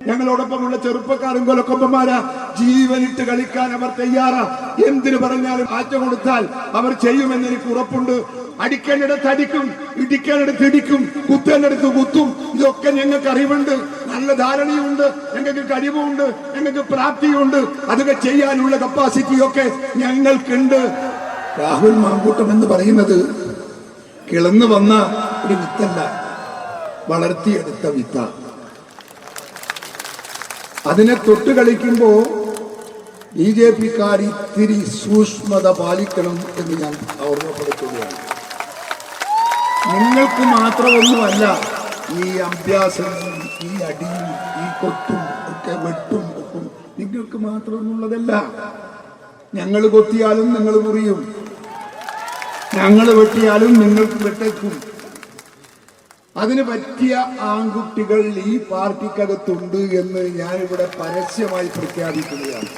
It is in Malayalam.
ഞങ്ങളോടൊപ്പമുള്ള ചെറുപ്പക്കാരും കൊലക്കൊമ്പന്മാരാ, ജീവനിട്ട് കളിക്കാൻ അവർ തയ്യാറാ. എന്തിനു പറഞ്ഞാലും ആറ്റ കൊടുത്താൽ അവർ ചെയ്യുമെന്ന് എനിക്ക് ഉറപ്പുണ്ട്. അടിക്കേണ്ടിടത്ത് അടിക്കും, ഇടിക്കേണ്ടിടത്ത് ഇടിക്കും, കുത്തേണ്ടിടത്ത് കുത്തും. ഇതൊക്കെ ഞങ്ങൾക്ക് അറിവുണ്ട്, നല്ല ധാരണയുണ്ട്, ഞങ്ങൾക്ക് കഴിവുണ്ട്, ഞങ്ങൾക്ക് പ്രാപ്തിയുണ്ട്. അതൊക്കെ ചെയ്യാനുള്ള കപ്പാസിറ്റിയൊക്കെ ഞങ്ങൾക്കുണ്ട്. രാഹുൽ മാങ്കൂട്ടം എന്ന് പറയുന്നത് കിളന്നു വന്ന ഒരു വിത്തല്ല, വളർത്തിയെടുത്ത വിത്ത. അതിനെ തൊട്ട് കളിക്കുമ്പോ BJP-ക്കാർ ഇത്തിരി സൂക്ഷ്മത പാലിക്കണം എന്ന് ഞാൻ ഓർമ്മപ്പെടുത്തുകയാണ്. നിങ്ങൾക്ക് മാത്രമൊന്നുമല്ല ഈ അഭ്യാസവും ഈ അടിയും ഈ കൊത്തും ഒക്കെ വെട്ടും ഒക്കെ നിങ്ങൾക്ക് മാത്രമൊന്നുള്ളതല്ല. ഞങ്ങൾ കൊത്തിയാലും നിങ്ങൾ മുറിയും, ഞങ്ങൾ വെട്ടിയാലും നിങ്ങൾക്ക് വെട്ടേക്കും. അതിന് പറ്റിയ ആൺകുട്ടികൾ ഈ പാർട്ടിക്കകത്തുണ്ട് എന്ന് ഞാനിവിടെ പരസ്യമായി പ്രഖ്യാപിക്കുകയാണ്.